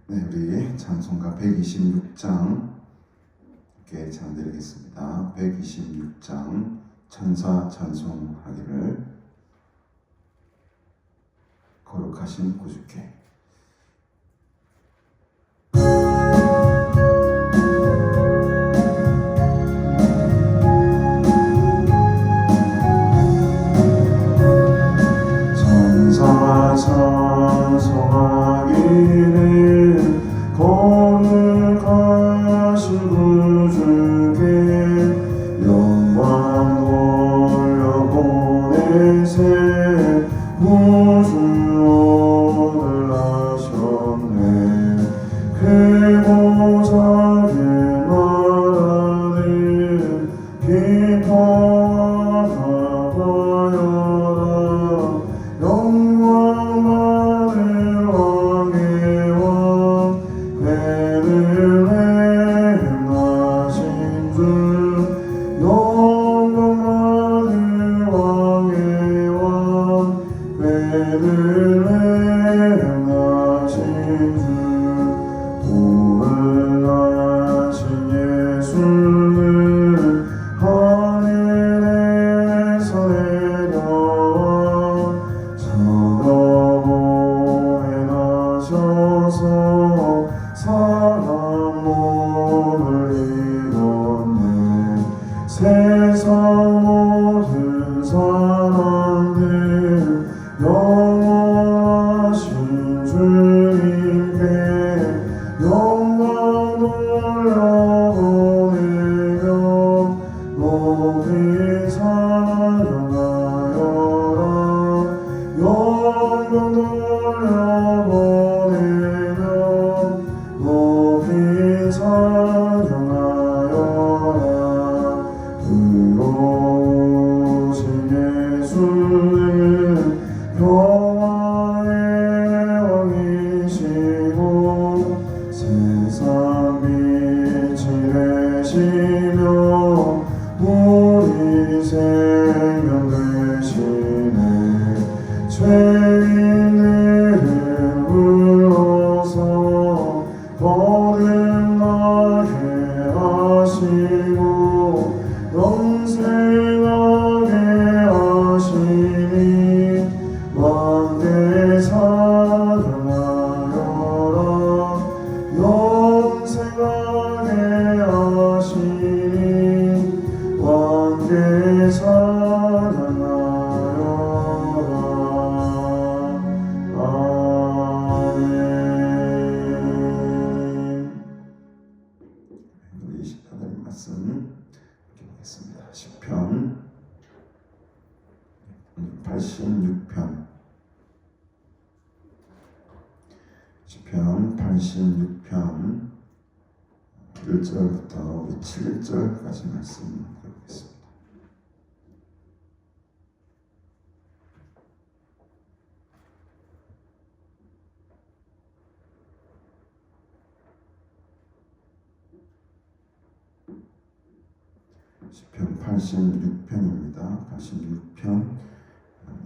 네, 우리 찬송가 126장 함께 찬양드리겠습니다. 126장 천사 찬송하기를. 거룩하신 구주께. 천사가 찬송하기를 거룩하신 구주께 영광 돌려보내세. 구주 오늘 나셨네. 크고 작은 나라들 기뻐하여라. 영광 받을 왕의 왕 베들레헴 나신 주. 영광 받을 왕의 왕 베들레헴 나신 주. 오늘 나신 예수는 하늘에서 내려와 천하보에 나셔서 사람 몸을 입었네. 세상 모든 사람들 영원하신 주님께 영광 돌려보내며 높이 찬양하여라. 영광 돌려보내며 높이 찬양하여라. 의로우신 예수는 평화의 왕이시고 세상 빛이 되시며 우리 생명 되시네. 죄인들을 불러서 거듭나게 하시고 영생하게 하시니 왕께 찬양하여라. 영생하게 하시니 왕께 찬양하여라. 아멘. 우리 하나님 말씀 읽어보겠습니다. 시편 86편. 시편 86편 1절부터 우리 7절까지 말씀 읽어보겠습니다. 시편 86편입니다. 86편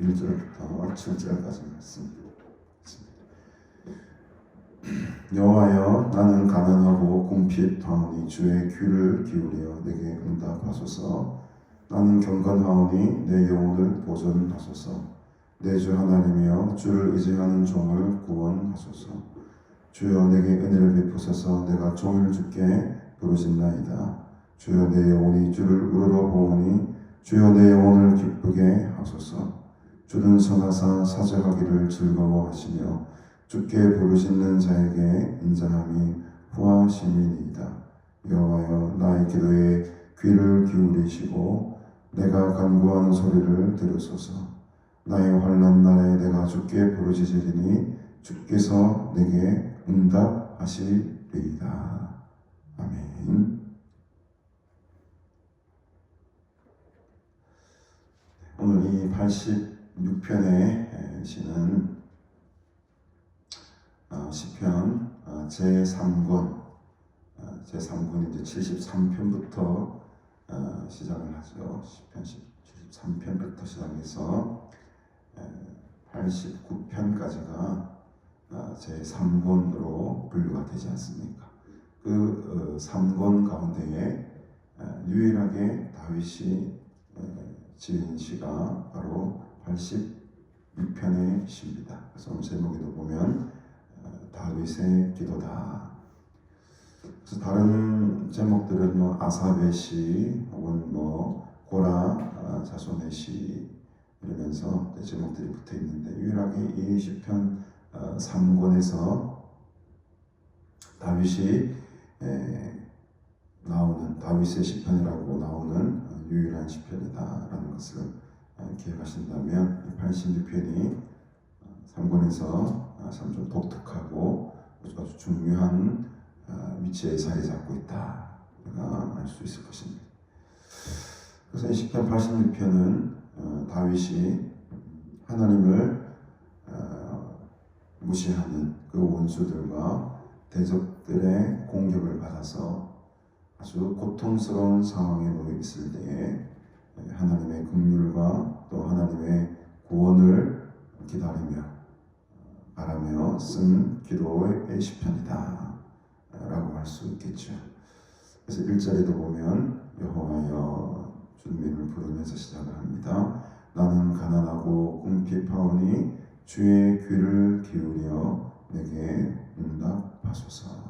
1절부터 7절까지 말씀. 여호와여, 나는 가난하고 궁핍하오니 주의 귀를 기울여 내게 응답하소서. 나는 경건하오니 내 영혼을 보존하소서. 내 주 하나님이여, 주를 의지하는 종을 구원하소서. 주여, 내게 은혜를 베푸소서. 내가 종일 주께 부르짖나이다. 주여, 내 영혼이 주를 우러러보오니 주여, 내 영혼을 기쁘게 하소서. 주는 선하사 사죄하기를 즐거워하시며 주께 부르짖는 자에게 인자함이 후하심이니이다. 여호와여, 나의 기도에 귀를 기울이시고 내가 간구하는 소리를 들으소서. 나의 환난 날에 내가 주께 부르짖으리니 주께서 내게 응답하시리이다. 아멘. 오늘 이 86편의 시는 시편 제3권, 제3권이 이제 73편부터 시작을 하죠. 시편 73편부터 시작해서 89편까지가 제 3권으로 분류가 되지 않습니까? 그 3권 가운데에 유일하게 다윗이 지은 시가 바로 82편의 시입니다. 그래서 오늘 제목에도 보면 다윗의 기도다. 그래서 다른 제목들은 뭐 아삽의 시 혹은 뭐 고라 자손의 시 이러면서 제목들이 붙어 있는데 유일하게 이 시편 3권에서 다윗이 나오는 다윗의 시편이라고 나오는 유일한 시편이다라는 것을 기억하신다면 86편이 3권에서 참 좀 독특하고 아주 중요한 위치에 자리 잡고 있다 우리가 알 수 있을 것입니다. 그래서 이 시편 86편은 다윗이 하나님을 무시하는 그 원수들과 대적들의 공격을 받아서 아주 고통스러운 상황에 놓여 있을 때에 하나님의 긍휼과 또 하나님의 구원을 기다리며 바라며 쓴 기도의 시편이다 라고 할 수 있겠죠. 그래서 1절에도 보면 여호와여 주님 이름을 부르면서 시작을 합니다. 나는 가난하고 궁핍하오니 주의 귀를 기울여 내게 응답하소서.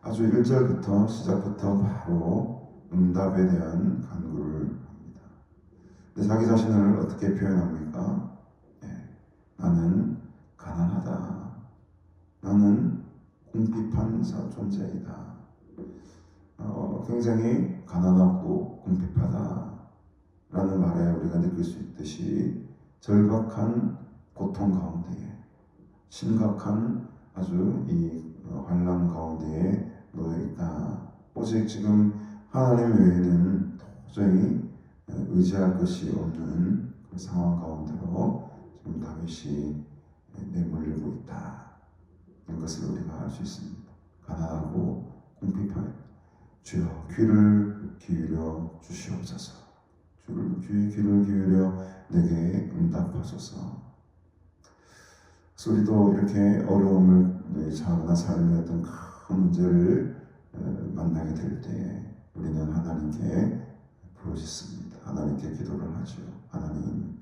아주 1절부터 시작부터 바로 응답에 대한 간구를 합니다. 근데 자기 자신을 어떻게 표현합니까? 나는 가난하다. 나는 궁핍한 존재이다. 굉장히 가난하고 궁핍하다 라는 말에 우리가 느낄 수 있듯이 절박한 고통 가운데에 심각한 아주 이 환난 가운데에 놓여 있다. 오직 지금 하나님 외에는 도저히 의지할 것이 없는 그 상황 가운데로 지금 다윗이 내몰리고 있다. 이런 것을 우리가 알 수 있습니다. 가난하고 궁핍한 주여 귀를 기울여 주시옵소서. 주의 귀를 기울여 내게 응답하소서. 우리도 이렇게 어려움을 처하거나 삶의 어떤 큰 문제를 만나게 될 때 우리는 하나님께 부르짖습니다. 하나님께 기도를 하죠. 하나님,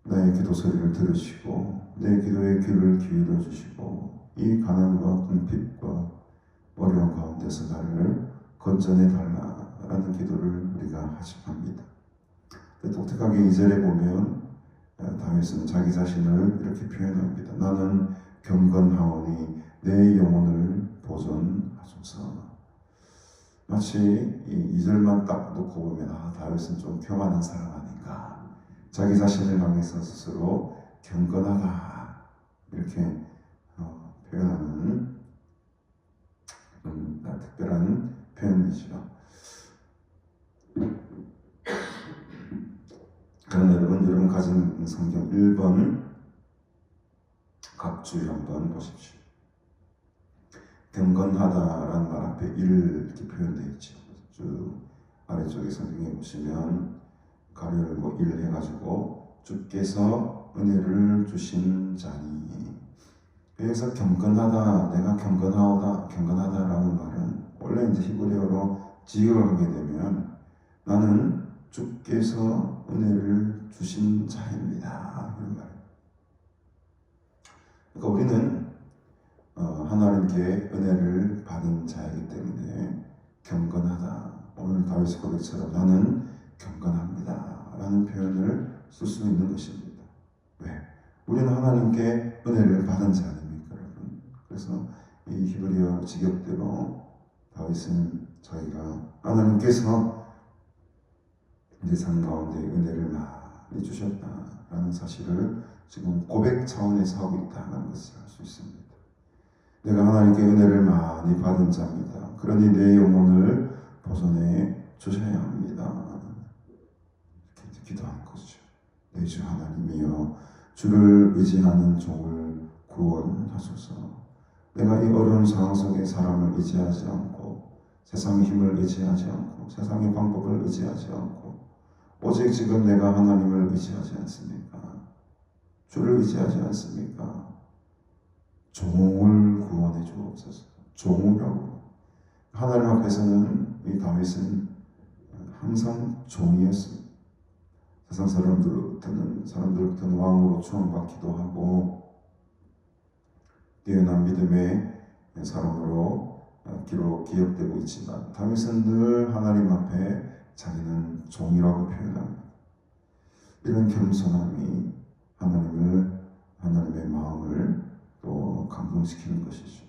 나의 기도 소리를 들으시고 내 기도에 귀를 기울여 주시고 이 가난과 궁핍과 어려운 가운데서 나를 건져내 달라라는 기도를 우리가 합니다. 독특하게 2절에 보면 다윗은 자기 자신을 이렇게 표현합니다. 나는 경건하오니 내 영혼을 보존하소서. 마치 이 2절만 딱 놓고 보면 다윗은 좀 교만한 사람 아닌가. 자기 자신을 향해서 스스로 경건하다 이렇게 표현하는 특별한 표현이죠. 그럼 여러분 가진 성경 1번 각주에 한번 보십시오. 경건하다라는 말 앞에 1 이렇게 표현되어 있죠. 쭉 아래쪽에 성경에 보시면 가로를 1 해가지고 주께서 은혜를 주신 자니. 여기서 경건하다, 내가 경건하다라는 말은 원래 이제 히브리어로 지역을 하게 되면 나는 주께서 은혜를 주신 자입니다. 그런 말이에요. 그러니까 우리는 하나님께 은혜를 받은 자이기 때문에 경건하다. 오늘 다윗의 고백처럼 나는 경건합니다. 라는 표현을 쓸 수 있는 것입니다. 왜? 우리는 하나님께 은혜를 받은 자 아닙니까, 여러분? 그래서 이 히브리어 직역대로 다윗은 저희가 하나님께서 내 삶 가운데 은혜를 많이 주셨다라는 사실을 지금 고백 차원에서 하고 있다는 것을 알 수 있습니다. 내가 하나님께 은혜를 많이 받은 자입니다. 그러니 내 영혼을 보존해 주셔야 합니다. 이렇게 기도하는 거죠. 내 주 하나님이여 주를 의지하는 종을 구원하소서. 내가 이 어려운 상황 속에 사람을 의지하지 않고 세상의 힘을 의지하지 않고 세상의 방법을 의지하지 않고 오직 지금 내가 하나님을 의지하지 않습니까? 주를 의지하지 않습니까? 종을 구원해 주옵소서. 종이라고. 하나님 앞에서는 이 다윗은 항상 종이었습니다. 세상 사람들부터는 왕으로 추앙받기도 하고 뛰어난 믿음의 사람으로 기억되고 있지만 다윗은 늘 하나님 앞에 자기는 종이라고 표현합니다. 이런 겸손함이 하나님의 마음을 또 감동시키는 것이죠.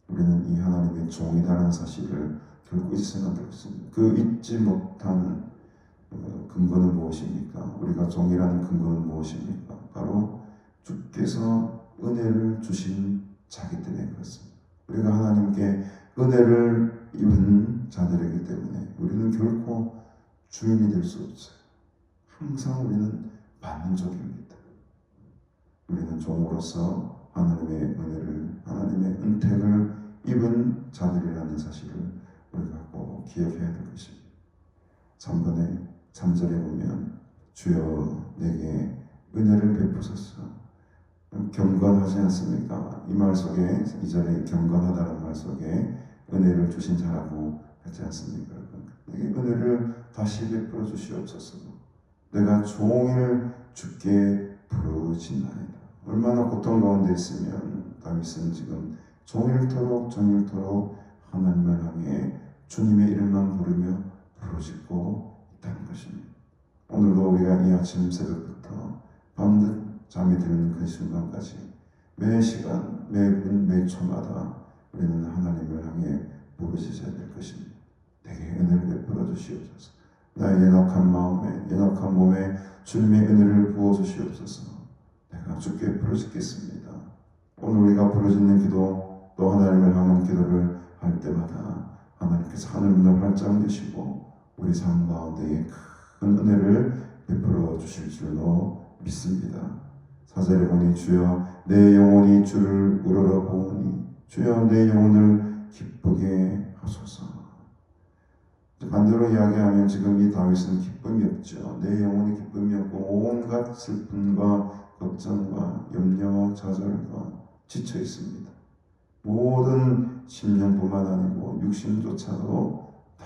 우리는 이 하나님의 종이라는 사실을 결코 잊으면 안 되겠습니다. 그 잊지 못하는 근거는 무엇입니까? 우리가 종이라는 근거는 무엇입니까? 바로 주께서 은혜를 주신 자기 때문에 그렇습니다. 우리가 하나님께 은혜를 입은 자들이기 때문에 우리는 결코 주인이 될 수 없어요. 항상 우리는 받는 쪽입니다. 우리는 종으로서 하나님의 은혜를, 하나님의 은택을 입은 자들이라는 사실을 우리가 꼭 기억해야 될 것입니다. 3번에 3절에 보면 주여 내게 은혜를 베푸소서. 경건하지 않습니까? 이 말 속에 2절에 경건하다는 말 속에 은혜를 주신 자라고 하지 않습니까? 내게 은혜를 다시 베풀어 주시옵소서. 내가 종일 주께 부르짖나이다. 얼마나 고통 가운데 있으면 다윗은 지금 종일토록 하나님을 향해 주님의 이름만 부르며 부르짖고 있다는 것입니다. 오늘도 우리가 이 아침 새벽부터 밤늦 잠이 드는 그 순간까지 매 시간, 매 분, 매 초마다 우리는 하나님을 향해 부르짖어야 될 것입니다. 내게 은혜를 베풀어 주시옵소서. 나의 연약한 마음에, 연약한 몸에 주님의 은혜를 부어 주시옵소서. 내가 주께 부르짖겠습니다. 오늘 우리가 부르짖는 기도, 또 하나님을 향한 기도를 할 때마다 하나님께서 하늘문을 활짝 여시고 우리 삶 가운데에 큰 은혜를 베풀어 주실 줄로 믿습니다. 4절에 보니 주여 내 영혼이 주를 우러러보니 주여 내 영혼을 기쁘게 하소서. 반대로 이야기하면 지금 이 다윗은 기쁨이 없죠. 내 영혼이 기쁨이 없고 온갖 슬픔과 걱정과 염려와 좌절과 지쳐 있습니다. 모든 심령뿐만 아니고 육신조차도 다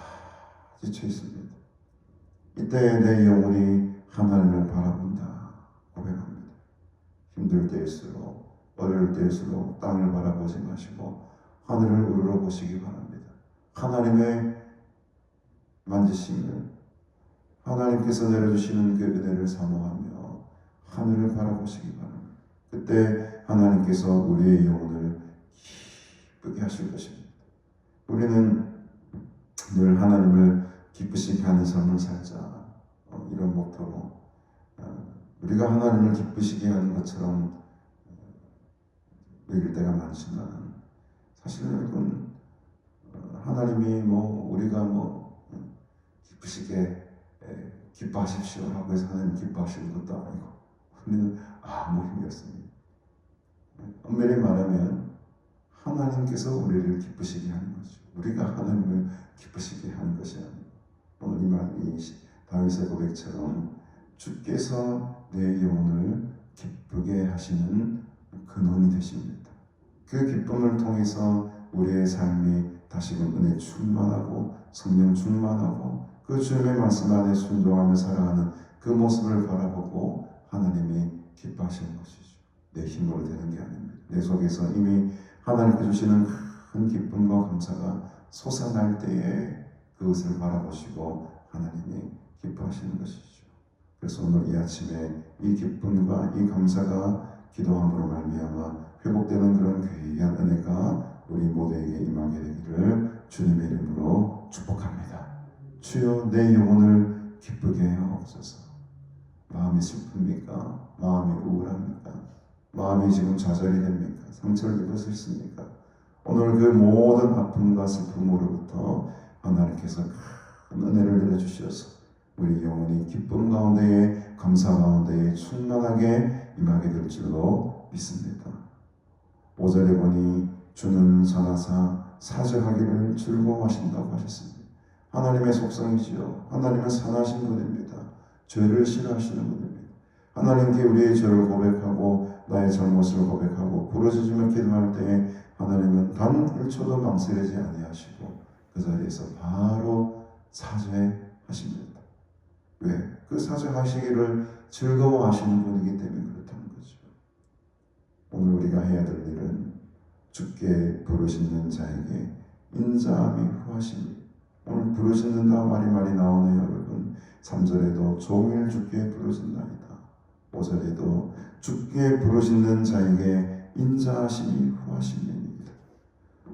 지쳐 있습니다. 이때 내 영혼이 하나님을 바라본다 고백합니다. 힘들 때일수록 어려울 때일수록 땅을 바라보지 마시고 하늘을 우러러보시기 바랍니다. 하나님의 만지심을, 하나님께서 내려주시는 그 은혜를 사모하며 하늘을 바라보시기 바랍니다. 그때 하나님께서 우리의 영혼을 기쁘게 하실 것입니다. 우리는 늘 하나님을 기쁘시게 하는 삶을 살자, 이런 목표로 우리가 하나님을 기쁘시게 하는 것처럼 여길 때가 많지만 사실은 이건 하나님이 우리가 기쁘시게 기뻐하십시오 라고 해서 하나님 기뻐하시는 것도 아니고 우리는 아무 힘이 없습니다. 엄밀히 말하면 하나님께서 우리를 기쁘시게 하는 거죠. 우리가 하나님을 기쁘시게 하는 것이 아니고 오늘 이 다윗의 고백처럼 주께서 내 영혼을 기쁘게 하시는 근원이 되십니다. 그 기쁨을 통해서 우리의 삶이 다시금 은혜 충만하고 성령 충만하고 그 주님의 말씀 안에 순종하며 살아가는 그 모습을 바라보고 하나님이 기뻐하시는 것이죠. 내 힘으로 되는 게 아닙니다. 내 속에서 이미 하나님께 주시는 큰 기쁨과 감사가 솟아날 때에 그것을 바라보시고 하나님이 기뻐하시는 것이죠. 그래서 오늘 이 아침에 이 기쁨과 이 감사가 기도함으로 말미암아 회복되는 그런 귀한 은혜가 우리 모두에게 임하게 되기를 주님의 이름으로 축복합니다. 주여 내 영혼을 기쁘게 하옵소서. 마음이 슬픕니까? 마음이 우울합니까? 마음이 지금 좌절이 됩니까? 상처를 입으셨습니까? 오늘 그 모든 아픔과 슬픔으로부터 하나님께서 큰 은혜를 내려주셔서 우리 영혼이 기쁨 가운데에 감사 가운데에 충만하게 임하게 될 줄로 믿습니다. 5절에 보니 주는 선하사 사죄하기를 즐거워하신다고 하셨습니다. 하나님의 속성이지요. 하나님은 선하신 분입니다. 죄를 싫어하시는 분입니다. 하나님께 우리의 죄를 고백하고 나의 잘못을 고백하고 부르짖으며 기도할 때에 하나님은 단 1초도 망설이지 아니하시고 그 자리에서 바로 사죄하십니다. 왜? 그 사죄하시기를 즐거워하시는 분이기 때문에 그렇다는 거죠. 오늘 우리가 해야 될 일은 주께 부르짖는 자에게 인자함이 후하십니다. 오늘 부르짖는다 말이 나오네요, 여러분. 3절에도 종일 주께 부르짖나이다. 5절에도 주께 부르짖는 자에게 인자하심이 후하심입니다.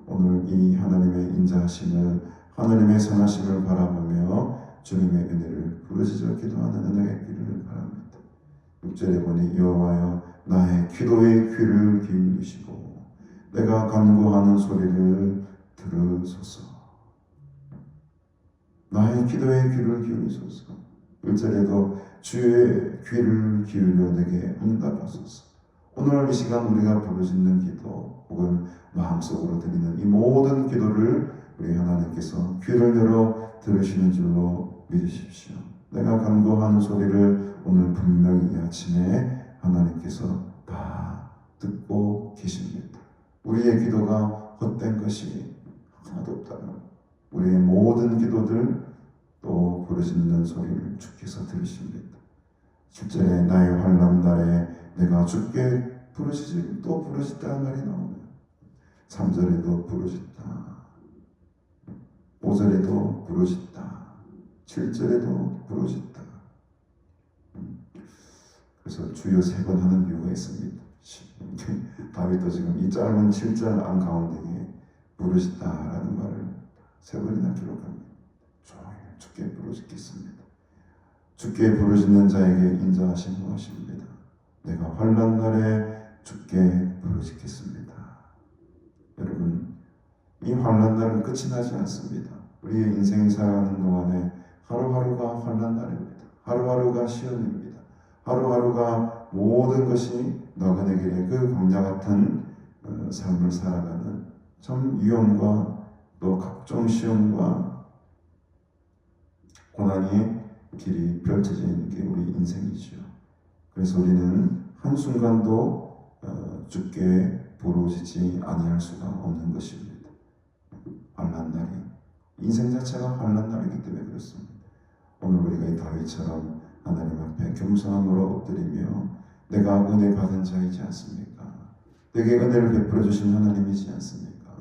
오늘 이 하나님의 인자하심을, 하나님의 선하심을 바라보며 주님의 은혜를 부르짖어 기도하는 은혜가 있기를 바랍니다. 6절에 보니 여호와여 나의 기도의 귀를 기울이시고 내가 간구하는 소리를 들으소서. 나의 기도의 귀를 기울이소서. 1절에도 주의 귀를 기울여 내게 응답하소서. 오늘 이 시간 우리가 부르짖는 기도 혹은 마음속으로 드리는 이 모든 기도를 우리 하나님께서 귀를 열어 들으시는 줄로 믿으십시오. 내가 간구하는 소리를 오늘 분명히 이 아침에 하나님께서 다 듣고 계십니다. 우리의 기도가 헛된 것이 하나도 없다면 우리의 모든 기도들 또 부르짖는 소리를 주께서 들으십니다. 7절에 나의 환난 날에 내가 주께 부르짖을 또 부르짖다 말이 나오네요. 3절에도 부르짖다, 5절에도 부르짖다, 7절에도 부르짖다. 그래서 주여 3번 하는 이유가 있습니다. 다윗도 지금 이 짧은 7절 안 가운데에 부르짖다라는 말을 3번이나 기록합니다. 종일 주께 부르짖겠습니다. 주께 부르짖는 자에게 인자하심 후하십니다. 내가 환난 날에 주께 부르짖겠습니다. 여러분, 이 환난 날은 끝이 나지 않습니다. 우리의 인생이 살아가는 동안에 하루하루가 환난 날입니다. 하루하루가 시험입니다. 하루하루가 모든 것이 나그네 길의 그 광야 같은 삶을 살아가는 참 위험과 또 각종 시험과 고난의 길이 펼쳐져 있는 게 우리 인생이죠. 그래서 우리는 한순간도 주께 부르짖지 아니할 수가 없는 것입니다. 환난 날이 인생 자체가 환난 날이기 때문에 그렇습니다. 오늘 우리가 이 다윗처럼 하나님 앞에 겸손함으로 엎드리며 내가 은혜 받은 자이지 않습니까? 내게 은혜를 베풀어 주신 하나님이지 않습니까?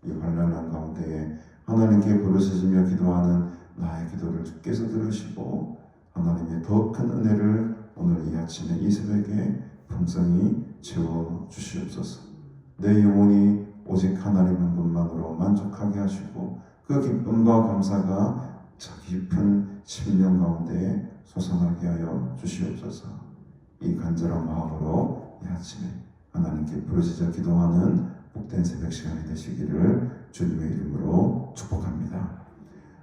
이 환난한 가운데에 하나님께 부르짖으며 기도하는 나의 기도를 주께서 들으시고 하나님의 더 큰 은혜를 오늘 이 아침에 이 새벽에 풍성히 채워 주시옵소서. 내 영혼이 오직 하나님 한 분만으로 만족하게 하시고 그 기쁨과 감사가 저 깊은 심령 가운데 솟아나게 하여 주시옵소서. 이 간절한 마음으로 이 아침에 하나님께 부르짖어 기도하는 복된 새벽 시간이 되시기를 주님의 이름으로 축복합니다.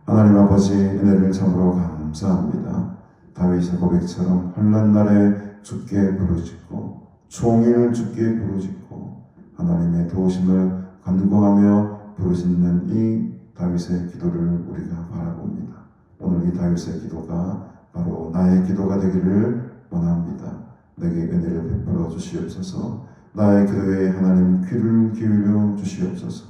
하나님 아버지 은혜를 참으로 감사합니다. 다윗의 고백처럼 환난 날에 주께 부르짖고 종일 주께 부르짖고 하나님의 도우심을 간구하며 부르짖는 이 다윗의 기도를 우리가 바라봅니다. 오늘 이 다윗의 기도가 바로 나의 기도가 되기를 원합니다. 내게 은혜를 베풀어 주시옵소서. 나의 기도에 하나님 귀를 기울여 주시옵소서.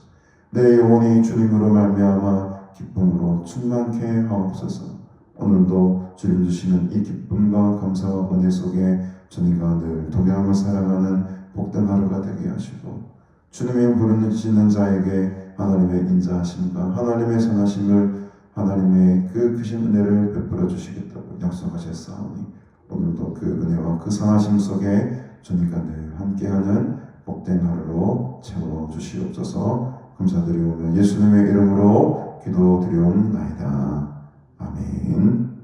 내 영혼이 주님으로 말미암아 기쁨으로 충만케 하옵소서. 오늘도 주님 주시는 이 기쁨과 감사와 은혜 속에 주님과 늘 동행하며 살아가는 복된 하루가 되게 하시고 주님의 부르짖는 자에게 하나님의 인자하심과 하나님의 선하심을 하나님의 그 크신 은혜를 베풀어 주시겠다고 약속하셨사오니 오늘도 그 은혜와 그 선하심 속에 주님과 늘 함께하는 복된 하루로 채워 주시옵소서. 감사드리오며 예수님의 이름으로 기도드리옵나이다. 아멘.